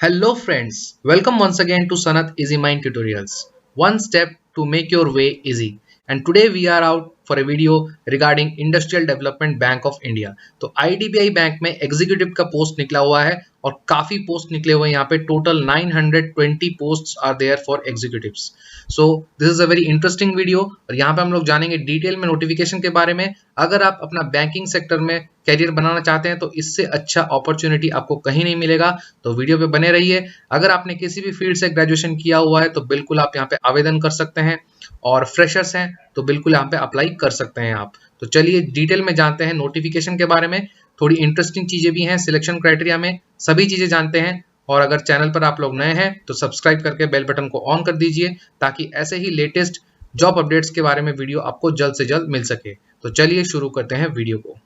Hello friends, welcome once again to Sanath Easymind Tutorials. One step to make your way easy. And today we are out for a video regarding Industrial Development Bank of India. तो IDBI bank में executive का post निकला हुआ है और काफी post निकले हुए हैं यहाँ पे. Total 920 posts are there for executives. So this is a very interesting video और यहाँ पे हम लोग जानेंगे डिटेल में नोटिफिकेशन के बारे में. अगर आप अपना बैंकिंग सेक्टर में कैरियर बनाना चाहते हैं तो इससे अच्छा अपॉर्चुनिटी आपको कहीं नहीं मिलेगा, तो वीडियो पे बने रहिए. अगर आपने किसी भी फील्ड से ग्रेजुएशन किया हुआ है तो बिल्कुल आप यहाँ पे आवेदन कर सकते हैं, और फ्रेशर्स हैं तो बिल्कुल यहाँ पे अप्लाई कर सकते हैं आप. तो चलिए डिटेल में जानते हैं नोटिफिकेशन के बारे में. थोड़ी इंटरेस्टिंग चीजें भी हैं सिलेक्शन क्राइटेरिया में, सभी चीजें जानते हैं. और अगर चैनल पर आप लोग नए हैं तो सब्सक्राइब करके बेल बटन को ऑन कर दीजिए ताकि ऐसे ही लेटेस्ट जॉब अपडेट्स के बारे में वीडियो आपको जल्द से जल्द मिल सके. तो चलिए शुरू करते हैं वीडियो को.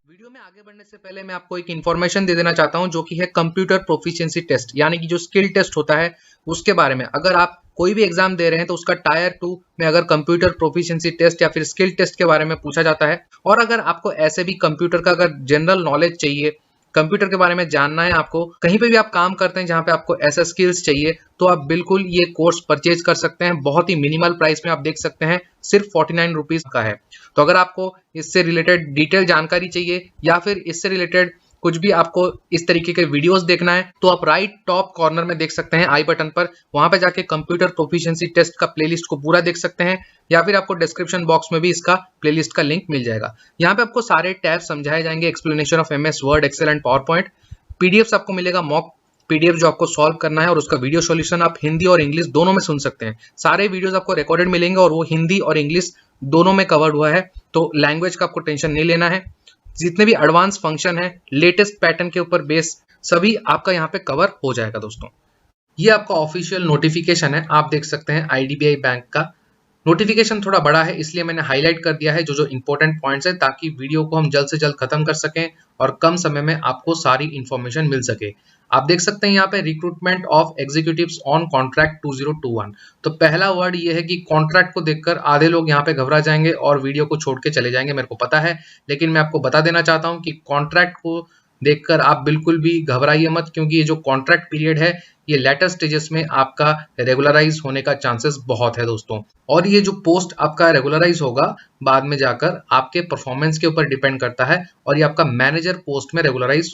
वीडियो में आगे बढ़ने से पहले मैं आपको एक इन्फॉर्मेशन दे देना चाहता हूं जो कि है कंप्यूटर प्रोफिशिएंसी टेस्ट, यानी कि जो स्किल टेस्ट होता है उसके बारे में. अगर आप कोई भी एग्जाम दे रहे हैं तो उसका टायर 2 में अगर कंप्यूटर प्रोफिशिएंसी टेस्ट या फिर स्किल टेस्ट के बारे में पूछा जाता है. और अगर आपको ऐसे भी कंप्यूटर का अगर जनरल नॉलेज चाहिए, कंप्यूटर के बारे में जानना है, आपको कहीं पे भी आप काम करते हैं जहां पे आपको ऐसा स्किल्स चाहिए, तो आप बिल्कुल ये कोर्स परचेज कर सकते हैं. बहुत ही मिनिमल प्राइस में आप देख सकते हैं, सिर्फ 49 रुपीज का है. तो अगर आपको इससे रिलेटेड डिटेल जानकारी चाहिए या फिर इससे रिलेटेड कुछ भी आपको इस तरीके के वीडियोस देखना है तो आप राइट टॉप कॉर्नर में देख सकते हैं आई बटन पर, वहां पे जाके कंप्यूटर प्रोफिशिएंसी टेस्ट का प्लेलिस्ट को पूरा देख सकते हैं, या फिर आपको डिस्क्रिप्शन बॉक्स में भी इसका प्लेलिस्ट का लिंक मिल जाएगा. यहाँ पे आपको सारे टैब समझाए जाएंगे, explanation of MS word, Excel and PowerPoint. PDF आपको मिलेगा, मॉक पीडीएफ जो आपको सॉल्व करना है, और उसका वीडियो सॉल्यूशन आप हिंदी और इंग्लिश दोनों में सुन सकते हैं. सारे वीडियोस आपको रिकॉर्डेड मिलेंगे और वो हिंदी और इंग्लिश दोनों में कवर्ड हुआ है, तो लैंग्वेज का आपको टेंशन नहीं लेना है. जितने भी एडवांस फंक्शन है लेटेस्ट पैटर्न के ऊपर बेस सभी आपका यहाँ पे कवर हो जाएगा. दोस्तों ये आपका ऑफिशियल नोटिफिकेशन है, आप देख सकते हैं IDBI बैंक का. नोटिफिकेशन थोड़ा बड़ा है इसलिए मैंने हाईलाइट कर दिया है जो इंपॉर्टेंट पॉइंट्स है, ताकि वीडियो को हम जल्द से जल्द खत्म कर सकें और कम समय में आपको सारी इंफॉर्मेशन मिल सके. आप देख सकते हैं यहाँ पे recruitment of executives on contract 2021. तो पहला वर्ड ये है कि कॉन्ट्रैक्ट को देखकर आधे लोग यहाँ पे घबरा जाएंगे और वीडियो को छोड़ के चले जाएंगे, मेरे को पता है, लेकिन मैं आपको बता देना चाहता हूँ कि कॉन्ट्रैक्ट को देखकर आप बिल्कुल भी घबराइए मत, क्योंकि ये जो कॉन्ट्रैक्ट पीरियड है ये लेटर स्टेजेस में आपका रेगुलराइज होने का चांसेस बहुत है दोस्तों. और ये जो पोस्ट आपका रेगुलराइज होगा बाद में जाकर आपके परफॉर्मेंस के ऊपर डिपेंड करता है, और ये आपका मैनेजर पोस्ट में रेगुलराइज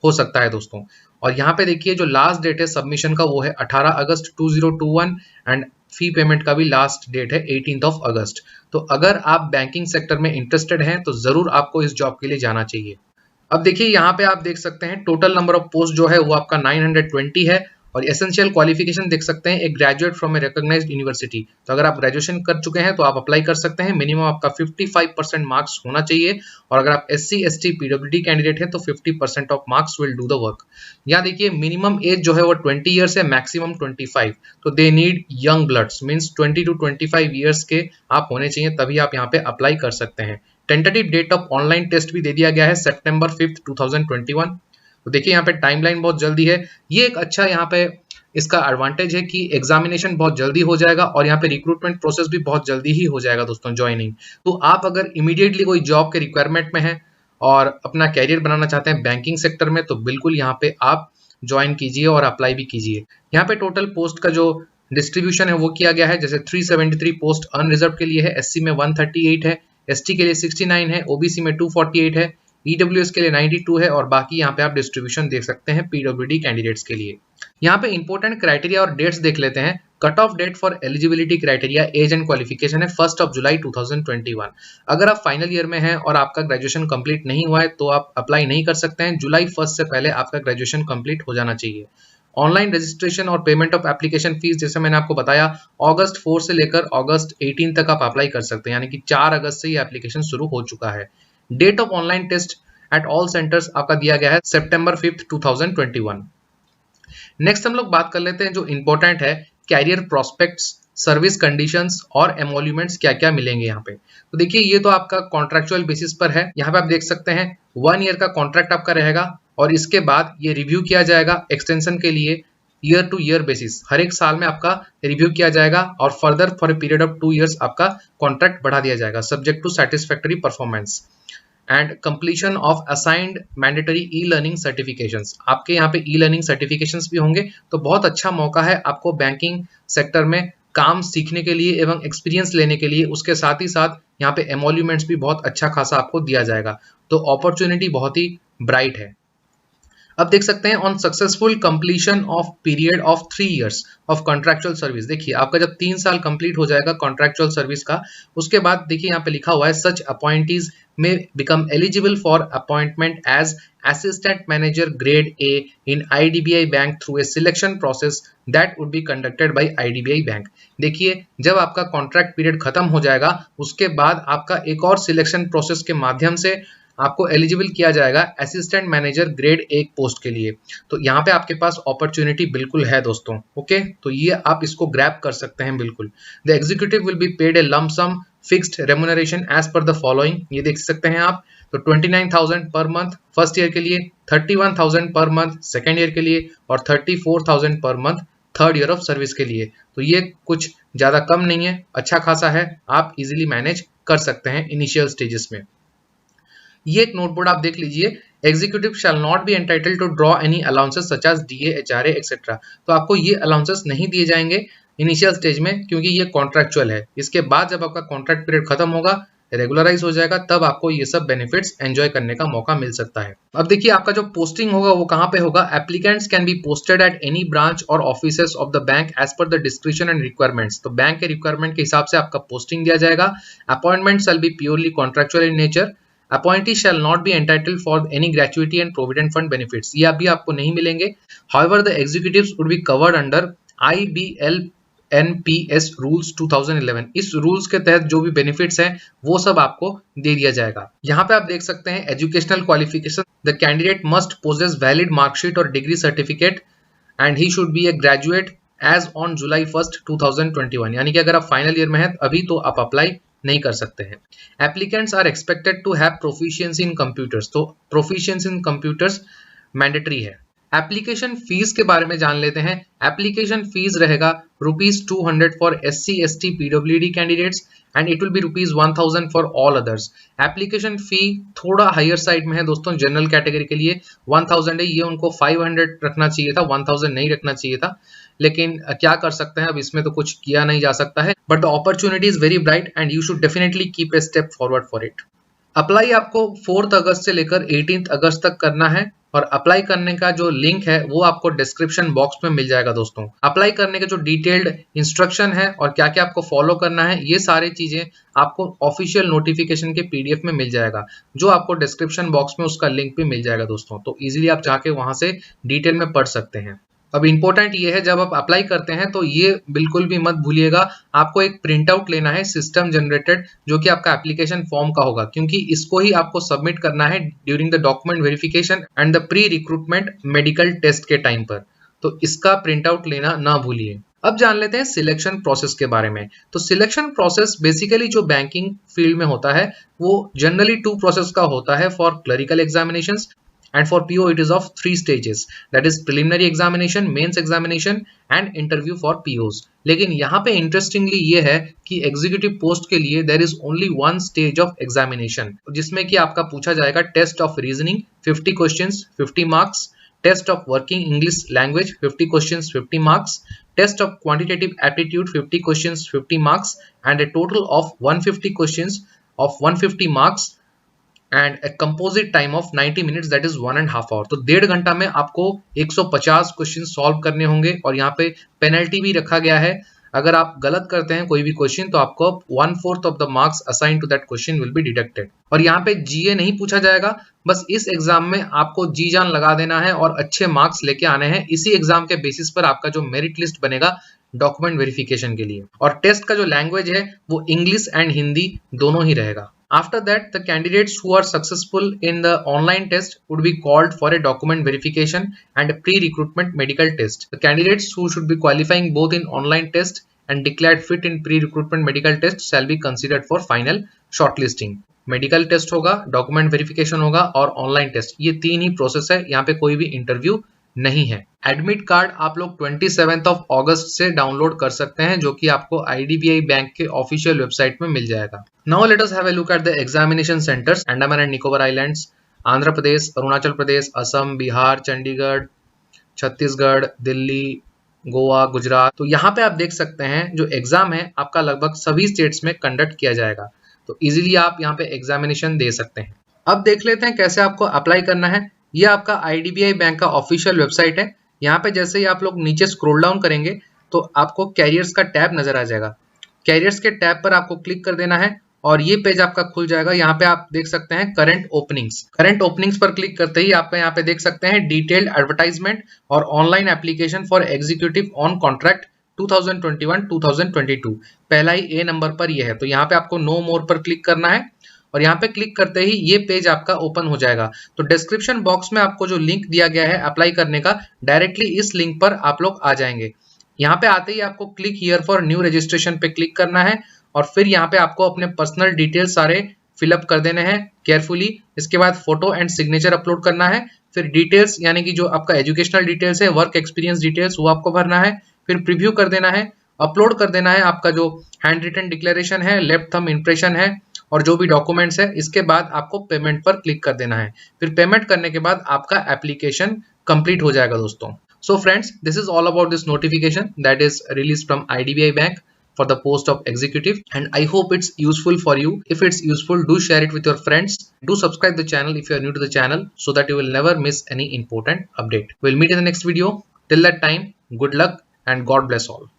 हो सकता है दोस्तों. और यहाँ पे देखिए जो लास्ट डेट है सबमिशन का वो है 18 अगस्त 2021 एंड फी पेमेंट का भी लास्ट डेट है 18 अगस्त. तो अगर आप बैंकिंग सेक्टर में इंटरेस्टेड हैं तो जरूर आपको इस जॉब के लिए जाना चाहिए. अब देखिए यहाँ पे आप देख सकते हैं टोटल नंबर ऑफ पोस्ट जो है वो आपका 920 है, और एसेंशियल क्वालिफिकेशन देख सकते हैं एक graduate from a recognised university. तो अगर आप ग्रेजुएशन कर चुके हैं तो आप अप्लाई कर सकते हैं. मिनिमम आपका 55% मार्क्स होना चाहिए, और अगर आप SC ST PWD कैंडिडेट हैं तो 50% of marks will do the work. यहाँ देखिए मिनिमम एज जो है वो 20 ईयर्स है, मैक्सिमम 25. तो they need young bloods, means 20 to 25 years के आप होने चाहिए, तभी आप यहाँ पे अप्लाई कर सकते हैं. Tentative date of online test भी दे दिया गया है September 5, 2021. तो देखिए यहाँ पे टाइमलाइन बहुत जल्दी है. ये एक अच्छा यहाँ पे इसका एडवांटेज है कि एग्जामिनेशन बहुत जल्दी हो जाएगा, और यहाँ पे रिक्रूटमेंट प्रोसेस भी बहुत जल्दी ही हो जाएगा दोस्तों, ज्वाइनिंग. तो आप अगर इमीडिएटली कोई जॉब के रिक्वायरमेंट में हैं और अपना कैरियर बनाना चाहते हैं बैंकिंग सेक्टर में, तो बिल्कुल यहाँ पे आप ज्वाइन कीजिए और अप्लाई भी कीजिए. यहाँ पे टोटल पोस्ट का जो डिस्ट्रीब्यूशन है वो किया गया है, जैसे 373 पोस्ट अनरिजर्व के लिए है, SC में 138 है, ST के लिए 69 है, OBC में 248 है, EWS के लिए 92 है, और बाकी यहाँ पे आप डिस्ट्रीब्यूशन देख सकते हैं PWD कैंडिडेट्स के लिए. यहाँ पे इंपॉर्टेंट क्राइटेरिया और डेट्स देख लेते हैं. Cut off date for eligibility criteria age and qualification है 1 जुलाई 2021. अगर आप फाइनल ईयर में हैं और आपका ग्रेजुएशन कंप्लीट नहीं हुआ है तो आप अप्लाई नहीं कर सकते हैं. जुलाई 1 से पहले आपका ग्रेजुएशन कंप्लीट हो जाना चाहिए. ऑनलाइन रजिस्ट्रेशन और पेमेंट ऑफ एप्लीकेशन फीस जैसे मैंने आपको बताया अगस्त 4 से लेकर अगस्त 18 तक आप अप्लाई कर सकते हैं, यानी कि 4 अगस्त से ये एप्लीकेशन शुरू हो चुका है. Date of online test at all centres आपका दिया गया है September 5, 2021. नेक्स्ट हम लोग बात कर लेते हैं जो इंपॉर्टेंट है, कैरियर प्रोस्पेक्ट्स, सर्विस कंडीशंस और एमोल्यूमेंट्स क्या क्या मिलेंगे यहाँ पे. तो देखिए ये तो आपका कॉन्ट्रेक्चुअल बेसिस पर है. यहाँ पे आप देख सकते हैं 1 ईयर का कॉन्ट्रैक्ट आपका रहेगा, और इसके बाद ये रिव्यू किया जाएगा एक्सटेंशन के लिए ईयर टू ईयर बेसिस, हर एक साल में आपका रिव्यू किया जाएगा और further for a period of 2 years आपका कॉन्ट्रैक्ट बढ़ा दिया जाएगा subject to satisfactory performance and completion of assigned mandatory e learning certifications. आपके यहाँ पे ई लर्निंग सर्टिफिकेशंस भी होंगे, तो बहुत अच्छा मौका है आपको बैंकिंग सेक्टर में काम सीखने के लिए एवं एक्सपीरियंस लेने के लिए। उसके साथ ही साथ यहाँ पे एमोल्यूमेंट्स भी बहुत अच्छा खासा आपको दिया जाएगा, तो अपॉर्चुनिटी बहुत ही ब्राइट है। अब देख सकते हैं on successful completion of period of 3 years of contractual service. देखिए आपका जब 3 साल कंप्लीट हो जाएगा कॉन्ट्रैक्चुअल सर्विस का, उसके बाद देखिए यहाँ पे लिखा हुआ है such appointees may become eligible for appointment as assistant manager grade A in IDBI bank through a selection process that would be conducted by IDBI bank. देखिए जब आपका कॉन्ट्रैक्ट पीरियड खत्म हो जाएगा उसके बाद आपका एक और सिलेक्शन प्रोसेस के माध्यम से आपको एलिजिबल किया जाएगा असिस्टेंट मैनेजर ग्रेड 1 पोस्ट के लिए। तो यहाँ पे आपके पास अपॉर्चुनिटी बिल्कुल है दोस्तों। ओके, तो ये आप इसको ग्रैब कर सकते हैं बिल्कुल। The executive will be paid a lump sum fixed remuneration as per the following, ये देख सकते हैं आप। तो 29,000 पर मंथ फर्स्ट ईयर के लिए, 31,000 पर मंथ सेकेंड ईयर के लिए और 34,000 per month third year of service के लिए। तो ये कुछ ज्यादा कम नहीं है, अच्छा खासा है, आप इजीली मैनेज कर सकते हैं इनिशियल स्टेजेस में। ये एक नोटबोर्ड आप देख लीजिए, executive shall not be entitled to draw any allowances such as DA, HRA etcetera. तो आपको ये अलाउंसेस नहीं दिए जाएंगे इनिशियल स्टेज में क्योंकि ये कॉन्ट्रैक्चुअल है। इसके बाद जब आपका कॉन्ट्रैक्ट पीरियड खत्म होगा, रेगुलराइज हो जाएगा, तब आपको ये सब बेनिफिट्स एंजॉय करने का मौका मिल सकता है। अब देखिए आपका जो पोस्टिंग होगा वो कहाँ पे होगा। Applicants can be posted at any branch और offices of the bank as per the description and requirements. तो बैंक के रिक्वायरमेंट के हिसाब से आपका पोस्टिंग दिया जाएगा। Appointment shall be purely contractual in nature. Appointee shall not be entitled for any gratuity and provident fund benefits, ये अभी आपको नहीं मिलेंगे। However, the executives would be covered under IBLNPS rules 2011। इस रूल्स के तहत जो भी बेनिफिट्स हैं वो सब आपको दे दिया जाएगा। यहाँ पे आप देख सकते हैं educational qualification, the candidate must possess valid marksheet और degree certificate and he should be a graduate as on July 1st 2021। यानी कि अगर आप फाइनल ईयर में हैं अभी तो आप अप्लाई नहीं कर सकते हैं। Applicants are expected to have proficiency in computers, तो प्रोफिशिएंसी इन कंप्यूटर्स मैंडेटरी है। एप्लीकेशन फीस के बारे में जान लेते हैं। एप्लीकेशन फीस रहेगा ₹200 for SC ST PWD candidates and it will be ₹1000 for all others. Application fee थोड़ा हायर साइड में है दोस्तों, जनरल कैटेगरी के लिए 1000 है, ये उनको 500 रखना चाहिए था, 1000 नहीं रखना चाहिए था, लेकिन क्या कर सकते हैं, अब इसमें तो कुछ किया नहीं जा सकता है। But the opportunity is very bright and you should definitely keep a step forward for it. Apply आपको 4 अगस्त से लेकर 18 अगस्त तक करना है और अप्लाई करने का जो लिंक है वो आपको डिस्क्रिप्शन बॉक्स में मिल जाएगा दोस्तों। अप्लाई करने के जो डिटेल्ड इंस्ट्रक्शन है और क्या क्या आपको फॉलो करना है, ये सारी चीजें आपको ऑफिशियल नोटिफिकेशन के PDF में मिल जाएगा, जो आपको डिस्क्रिप्शन बॉक्स में उसका लिंक भी मिल जाएगा दोस्तों। तो इजीली आप जाके वहां से डिटेल में पढ़ सकते हैं। अब इंपॉर्टेंट ये है, जब आप अप्लाई करते हैं तो ये बिल्कुल भी मत भूलिएगा, आपको एक प्रिंट आउट लेना है सिस्टम जनरेटेड, जो कि आपका एप्लीकेशन फॉर्म का होगा, क्योंकि इसको ही आपको सबमिट करना है during the document verification and the pre recruitment medical test के टाइम पर। तो इसका प्रिंट आउट लेना ना भूलिए। अब जान लेते हैं सिलेक्शन प्रोसेस के बारे में। तो सिलेक्शन प्रोसेस बेसिकली जो बैंकिंग फील्ड में होता है वो जनरली 2 प्रोसेस का होता है for clerical examinations, and for PO it is of 3 stages, that is preliminary examination, mains examination and interview for POs। लेकिन यहाँ पे इंटरेस्टिंगली ये है कि एग्जीक्यूटिव पोस्ट के लिए there is only 1 stage of examination, जिसमें कि आपका पूछा जाएगा test of reasoning 50 questions 50 marks, test of working English language 50 questions 50 marks, test of quantitative aptitude 50 questions 50 marks and a total of 150 questions of 150 marks and a composite time of 90 minutes, that is 1.5 hour. तो 1.5 घंटा में आपको 150 question solve करने होंगे और यहाँ पे penalty भी रखा गया है। अगर आप गलत करते हैं कोई भी क्वेश्चन तो आपको 1/4 of the marks assigned to that question will be deducted. और यहाँ पे GA नहीं पूछा जाएगा, बस इस एग्जाम में आपको जी जान लगा देना है और अच्छे मार्क्स लेके आने हैं। इसी एग्जाम के बेसिस पर आपका जो मेरिट लिस्ट बनेगा डॉक्यूमेंट वेरिफिकेशन के लिए। और टेस्ट का जो लैंग्वेज है वो इंग्लिश एंड हिंदी दोनों ही रहेगा। After that, the candidates who are successful in the online test would be called for a document verification and a pre-recruitment medical test. The candidates who should be qualifying both in online test and declared fit in pre-recruitment medical test shall be considered for final shortlisting. Medical test होगा, document verification होगा और online test, ये 3 ही process है, यहाँ पे कोई भी interview नहीं है। एडमिट कार्ड आप लोग 27 अगस्त से डाउनलोड कर सकते हैं, जो कि आपको IDBI बैंक के ऑफिशियल वेबसाइट में मिल जाएगा। Now let us have a look at the examination centres. Andaman and Nicobar islands, Andhra Pradesh, Arunachal Pradesh, Assam, Bihar, Chandigarh, Chhattisgarh, Delhi, Goa, Gujarat. तो यहाँ पे आप देख सकते हैं जो एग्जाम है आपका लगभग सभी स्टेट्स में कंडक्ट किया जाएगा, तो इजीली आप यहाँ पे एग्जामिनेशन दे सकते हैं। अब देख लेते हैं कैसे आपको अप्लाई करना है। ये आपका IDBI बैंक का ऑफिशियल वेबसाइट है। यहाँ पे जैसे ही आप लोग नीचे स्क्रॉल डाउन करेंगे तो आपको कैरियर्स का टैब नजर आ जाएगा। कैरियर्स के टैब पर आपको क्लिक कर देना है और ये पेज आपका खुल जाएगा। यहाँ पे आप देख सकते हैं करंट ओपनिंग्स। करंट ओपनिंग्स पर क्लिक करते ही आपका यहाँ पे देख सकते हैं डिटेल्ड एडवर्टाइजमेंट और online application for executive on contract 2021-2022। पहला ही ए नंबर पर यह है, तो यहाँ पे आपको नो मोर पर क्लिक करना है और यहाँ पे क्लिक करते ही ये पेज आपका ओपन हो जाएगा। तो डिस्क्रिप्शन बॉक्स में आपको जो लिंक दिया गया है अप्लाई करने का, डायरेक्टली इस लिंक पर आप लोग आ जाएंगे। यहाँ पे आते ही आपको click here for new registration पे क्लिक करना है और फिर यहाँ पे आपको अपने पर्सनल डिटेल्स सारे फिलअप कर देने हैं केयरफुली। इसके बाद फोटो एंड सिग्नेचर अपलोड करना है। फिर डिटेल्स यानी कि जो आपका एजुकेशनल डिटेल्स है, वर्क एक्सपीरियंस डिटेल्स, वो आपको भरना है। फिर प्रीव्यू कर देना है, अपलोड कर देना है आपका जो हैंड रिटन डिक्लेरेशन है, लेफ्ट थंब इंप्रेशन है और जो भी डॉक्यूमेंट्स है। इसके बाद आपको पेमेंट पर क्लिक कर देना है। फिर पेमेंट करने के बाद आपका एप्लीकेशन कंप्लीट हो जाएगा दोस्तों। So friends, this is all about this notification that is released from IDBI Bank for the post of executive, and I hope it's useful for you. If it's useful, do share it with your friends. Do subscribe the channel if you are new to the channel so that you will never miss any important update. We'll meet in the next video. Till that time, good luck and God bless all.